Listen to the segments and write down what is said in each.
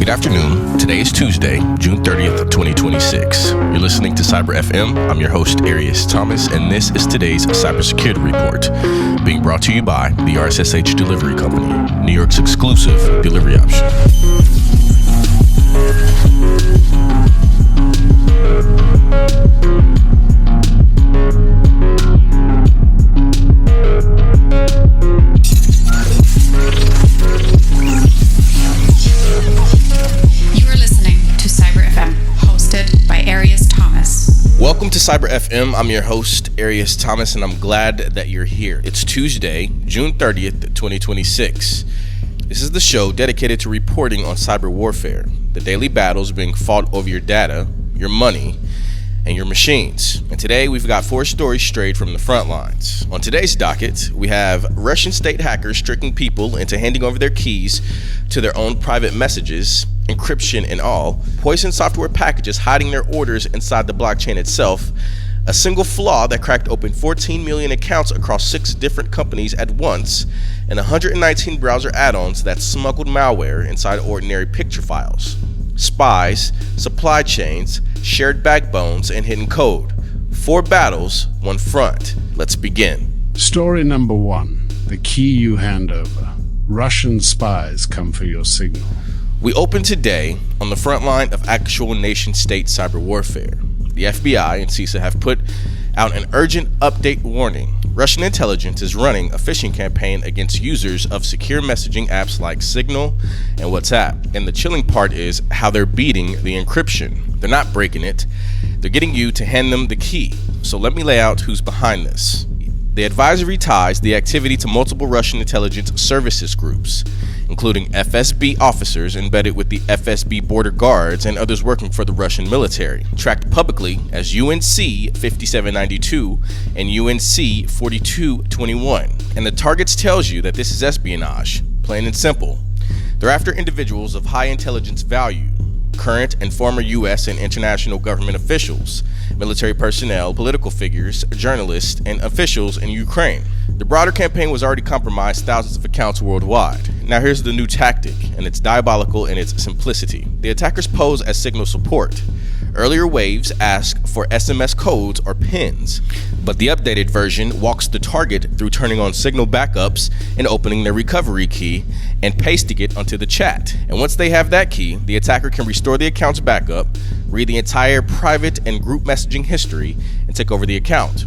Good afternoon. Today is Tuesday, June 30th, 2026. You're listening to Cyber F.M. I'm your host, Arias Thomas, and this is today's Cybersecurity Report, being brought to you by the R.S.S.H delivery company, New York's exclusive delivery option. Arias Thomas. Welcome to Cyber FM. I'm your host, Arias Thomas, and I'm glad that you're here. It's Tuesday, June 30th, 2026. This is the show dedicated to reporting on cyber warfare, the daily battles being fought over your data, your money, and your machines. And today we've got 4 stories straight from the front lines. On today's docket, we have Russian state hackers tricking people into handing over their keys to their own private messages, encryption and all, poison software packages hiding their orders inside the blockchain itself, a single flaw that cracked open 14 million accounts across 6 different companies at once, and 119 browser add-ons that smuggled malware inside ordinary picture files. Spies, supply chains, shared backbones, and hidden code. 4 battles, 1 front. Let's begin. Story number 1. The key you hand over. Russian spies come for your signal. We open today on the front line of actual nation-state cyber warfare. The FBI and CISA have put out an urgent update warning. Russian intelligence is running a phishing campaign against users of secure messaging apps like Signal and WhatsApp. And the chilling part is how they're beating the encryption. They're not breaking it. They're getting you to hand them the key. So let me lay out who's behind this. The advisory ties the activity to multiple Russian intelligence services groups, including FSB officers embedded with the FSB border guards and others working for the Russian military, tracked publicly as UNC 5792 and UNC 4221. And the targets tells you that this is espionage, plain and simple. They're after individuals of high intelligence value, current and former U.S. and international government officials, military personnel, political figures, journalists, and officials in Ukraine. The broader campaign was already compromised thousands of accounts worldwide. Now here's the new tactic, and it's diabolical in its simplicity. The attackers pose as signal support. Earlier waves ask for SMS codes or pins, but the updated version walks the target through turning on signal backups and opening their recovery key and pasting it onto the chat. And once they have that key, the attacker can restore the account's backup, read the entire private and group messaging history, and take over the account.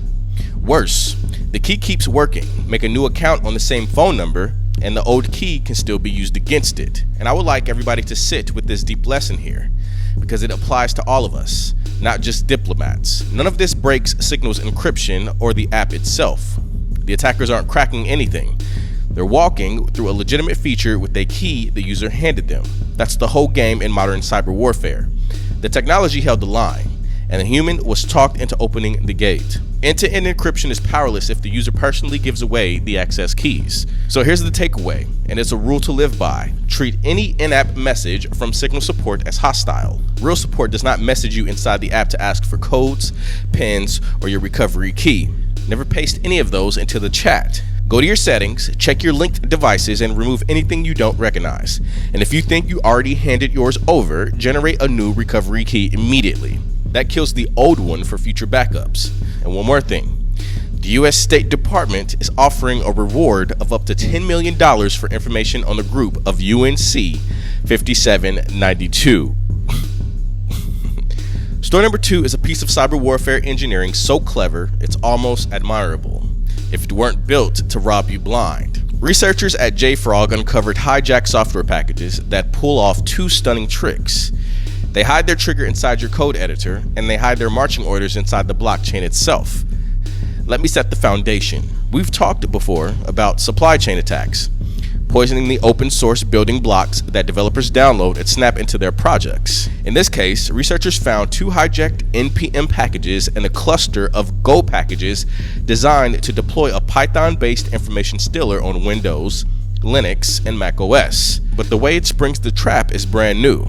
Worse, the key keeps working. Make a new account on the same phone number, and the old key can still be used against it. And I would like everybody to sit with this deep lesson here, because it applies to all of us, not just diplomats. None of this breaks Signal's encryption or the app itself. The attackers aren't cracking anything. They're walking through a legitimate feature with a key the user handed them. That's the whole game in modern cyber warfare. The technology held the line, and the human was talked into opening the gate. End-to-end encryption is powerless if the user personally gives away the access keys. So here's the takeaway, and it's a rule to live by. Treat any in-app message from Signal support as hostile. Real support does not message you inside the app to ask for codes, pins, or your recovery key. Never paste any of those into the chat. Go to your settings, check your linked devices, and remove anything you don't recognize. And if you think you already handed yours over, generate a new recovery key immediately. That kills the old one for future backups. And one more thing. The U.S. State Department is offering a reward of up to $10 million for information on the group of UNC 5792. Story number 2 is a piece of cyber warfare engineering so clever, it's almost admirable. If it weren't built to rob you blind. Researchers at JFrog uncovered hijacked software packages that pull off 2 stunning tricks. They hide their trigger inside your code editor, and they hide their marching orders inside the blockchain itself. Let me set the foundation. We've talked before about supply chain attacks, poisoning the open source building blocks that developers download and snap into their projects. In this case, researchers found 2 hijacked NPM packages and a cluster of Go packages designed to deploy a Python-based information stealer on Windows, Linux, and Mac OS. But the way it springs the trap is brand new.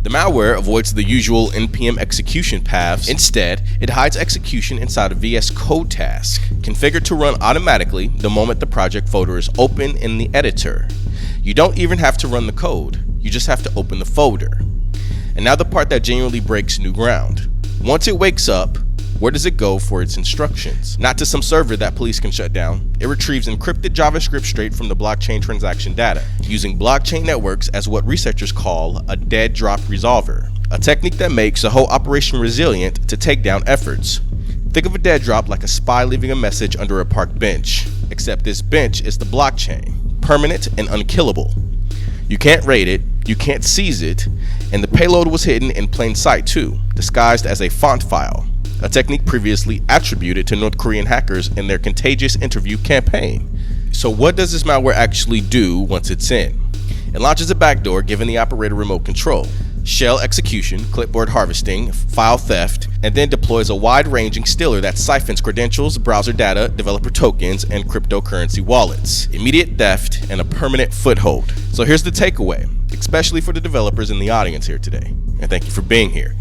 The malware avoids the usual NPM execution paths. Instead, it hides execution inside a VS Code task, configured to run automatically the moment the project folder is open in the editor. You don't even have to run the code. You just have to open the folder. And now the part that genuinely breaks new ground. Once it wakes up, where does it go for its instructions? Not to some server that police can shut down. It retrieves encrypted JavaScript straight from the blockchain transaction data, using blockchain networks as what researchers call a dead drop resolver, a technique that makes the whole operation resilient to take down efforts. Think of a dead drop like a spy leaving a message under a park bench, except this bench is the blockchain, permanent and unkillable. You can't raid it, you can't seize it, and the payload was hidden in plain sight too, disguised as a font file, a technique previously attributed to North Korean hackers in their contagious interview campaign. So what does this malware actually do once it's in? It launches a backdoor giving the operator remote control, shell execution, clipboard harvesting, file theft, and then deploys a wide-ranging stealer that siphons credentials, browser data, developer tokens, and cryptocurrency wallets. Immediate theft and a permanent foothold. So here's the takeaway, especially for the developers in the audience here today, and thank you for being here.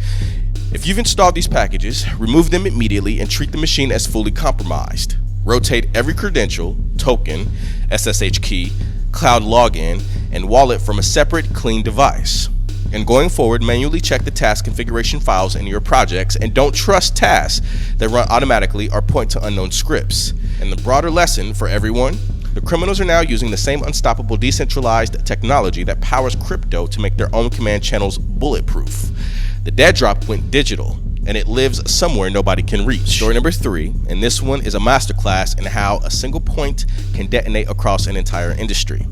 If you've installed these packages, remove them immediately and treat the machine as fully compromised. Rotate every credential, token, R.S.S.H key, cloud login, and wallet from a separate, clean device. And going forward, manually check the task configuration files in your projects and don't trust tasks that run automatically or point to unknown scripts. And the broader lesson for everyone, the criminals are now using the same unstoppable decentralized technology that powers crypto to make their own command channels bulletproof. The dead drop went digital, and it lives somewhere nobody can reach. Story number 3, and this one is a masterclass in how a single point can detonate across an entire industry.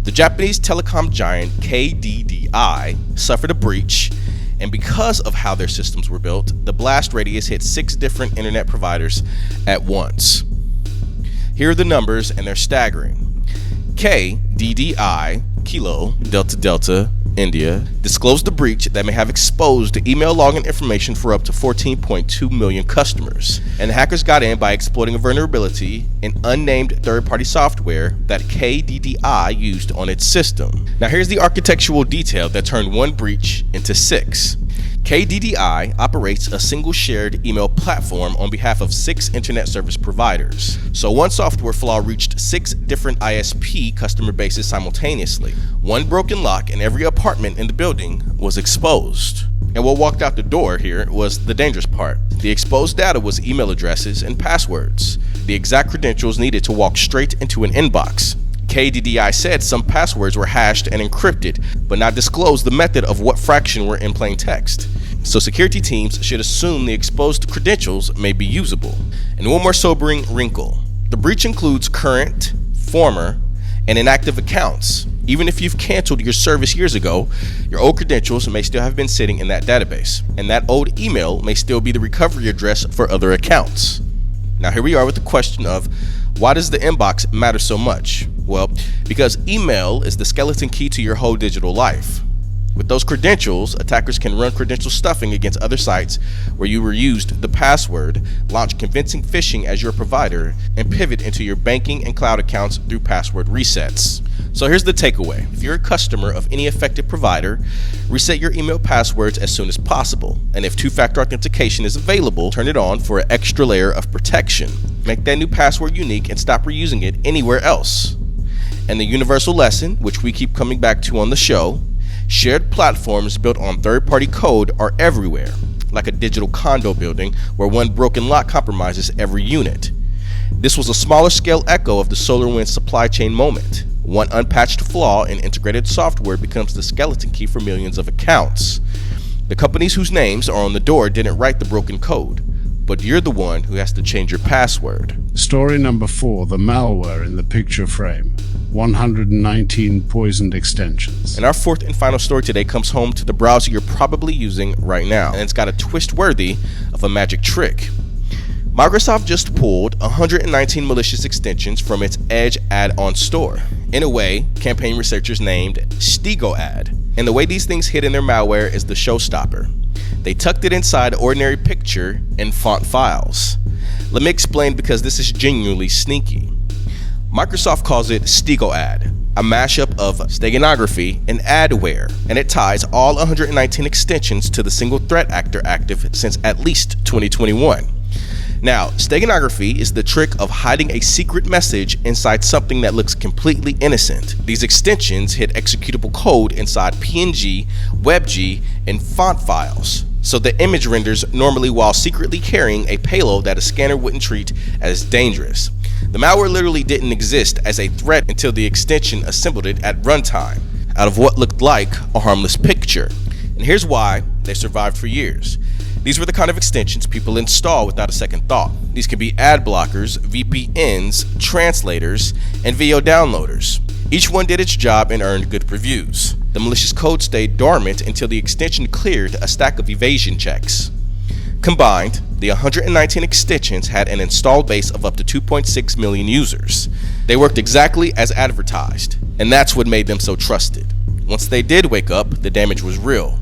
The Japanese telecom giant KDDI suffered a breach, and because of how their systems were built, the blast radius hit 6 different internet providers at once. Here are the numbers, and they're staggering. KDDI, Kilo, Delta Delta, India, disclosed the breach that may have exposed the email login information for up to 14.2 million customers. And the hackers got in by exploiting a vulnerability in unnamed third-party software that KDDI used on its system. Now here's the architectural detail that turned one breach into 6. KDDI operates a single shared email platform on behalf of 6 internet service providers. So one software flaw reached 6 different ISP customer bases simultaneously. One broken lock in every apartment in the building was exposed. And what walked out the door here was the dangerous part. The exposed data was email addresses and passwords, the exact credentials needed to walk straight into an inbox. KDDI said some passwords were hashed and encrypted, but not disclosed the method of what fraction were in plain text. So security teams should assume the exposed credentials may be usable. And one more sobering wrinkle. The breach includes current, former, and inactive accounts. Even if you've canceled your service years ago, your old credentials may still have been sitting in that database, and that old email may still be the recovery address for other accounts. Now here we are with the question of, why does the inbox matter so much? Well, because email is the skeleton key to your whole digital life. With those credentials, attackers can run credential stuffing against other sites where you reused the password, launch convincing phishing as your provider, and pivot into your banking and cloud accounts through password resets. So here's the takeaway. If you're a customer of any affected provider, reset your email passwords as soon as possible. And if two-factor authentication is available, turn it on for an extra layer of protection. Make that new password unique and stop reusing it anywhere else. And the universal lesson, which we keep coming back to on the show, shared platforms built on third-party code are everywhere, like a digital condo building where one broken lock compromises every unit. This was a smaller scale echo of the SolarWinds supply chain moment. One unpatched flaw in integrated software becomes the skeleton key for millions of accounts. The companies whose names are on the door didn't write the broken code, but you're the one who has to change your password. Story number 4, the malware in the picture frame. 119 poisoned extensions. And our 4th and final story today comes home to the browser you're probably using right now, and it's got a twist worthy of a magic trick. Microsoft just pulled 119 malicious extensions from its Edge add-on store. In a way, campaign researchers named StigoAd. And the way these things hid in their malware is the showstopper. They tucked it inside ordinary picture and font files. Let me explain, because this is genuinely sneaky. Microsoft calls it StigoAd, a mashup of steganography and adware, and it ties all 119 extensions to the single threat actor active since at least 2021. Now, steganography is the trick of hiding a secret message inside something that looks completely innocent. These extensions hid executable code inside PNG, WebG, and font files. So the image renders normally while secretly carrying a payload that a scanner wouldn't treat as dangerous. The malware literally didn't exist as a threat until the extension assembled it at runtime out of what looked like a harmless picture. And here's why they survived for years. These were the kind of extensions people install without a second thought. These can be ad blockers, VPNs, translators, and video downloaders. Each one did its job and earned good reviews. The malicious code stayed dormant until the extension cleared a stack of evasion checks. Combined, the 119 extensions had an installed base of up to 2.6 million users. They worked exactly as advertised, and that's what made them so trusted. Once they did wake up, the damage was real.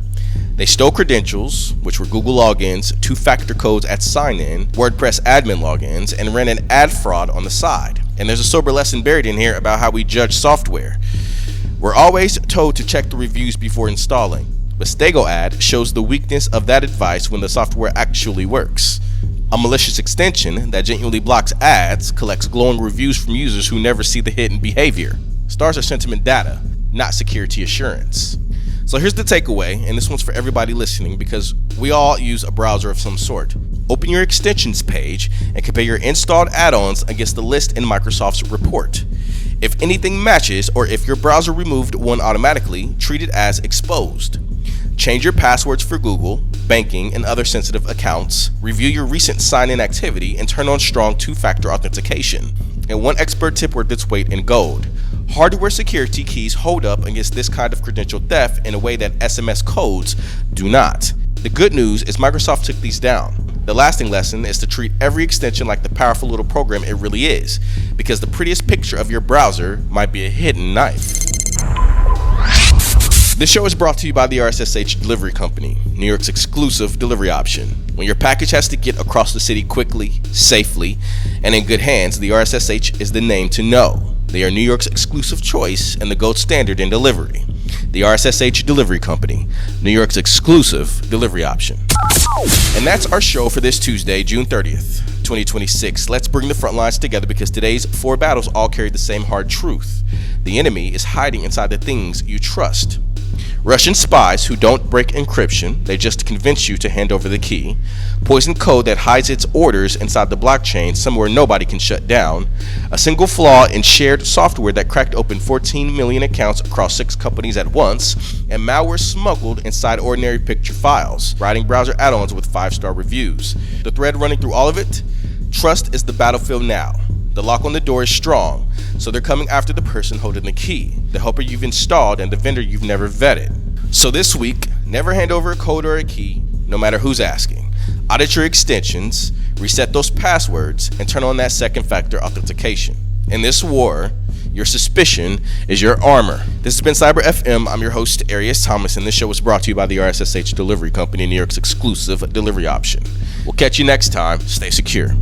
They stole credentials, which were Google logins, two-factor codes at sign-in, WordPress admin logins, and ran an ad fraud on the side. And there's a sober lesson buried in here about how we judge software. We're always told to check the reviews before installing, but StegoAd shows the weakness of that advice when the software actually works. A malicious extension that genuinely blocks ads collects glowing reviews from users who never see the hidden behavior. Stars are sentiment data, not security assurance. So here's the takeaway, and this one's for everybody listening because we all use a browser of some sort. Open your extensions page and compare your installed add-ons against the list in Microsoft's report. If anything matches or if your browser removed one automatically, treat it as exposed. Change your passwords for Google, banking, and other sensitive accounts. Review your recent sign-in activity and turn on strong two-factor authentication. And one expert tip worth its weight in gold. Hardware security keys hold up against this kind of credential theft in a way that SMS codes do not. The good news is Microsoft took these down. The lasting lesson is to treat every extension like the powerful little program it really is, because the prettiest picture of your browser might be a hidden knife. This show is brought to you by the R.S.S.H delivery company, New York's exclusive delivery option. When your package has to get across the city quickly, safely, and in good hands, the R.S.S.H is the name to know. They are New York's exclusive choice and the gold standard in delivery. The R.S.S.H delivery company, New York's exclusive delivery option. And that's our show for this Tuesday, June 30th, 2026. Let's bring the front lines together because today's 4 battles all carry the same hard truth. The enemy is hiding inside the things you trust. Russian spies who don't break encryption, they just convince you to hand over the key. Poison code that hides its orders inside the blockchain somewhere nobody can shut down. A single flaw in shared software that cracked open 14 million accounts across 6 companies at once. And malware smuggled inside ordinary picture files. Writing browser add-ons with 5-star reviews. The thread running through all of it? Trust is the battlefield now. The lock on the door is strong, so they're coming after the person holding the key, the helper you've installed, and the vendor you've never vetted. So this week, never hand over a code or a key, no matter who's asking. Audit your extensions, reset those passwords, and turn on that second factor authentication. In this war, your suspicion is your armor. This has been Cyber F.M. I'm your host, Arias Thomas, and this show was brought to you by the R.S.S.H delivery company, New York's exclusive delivery option. We'll catch you next time. Stay secure.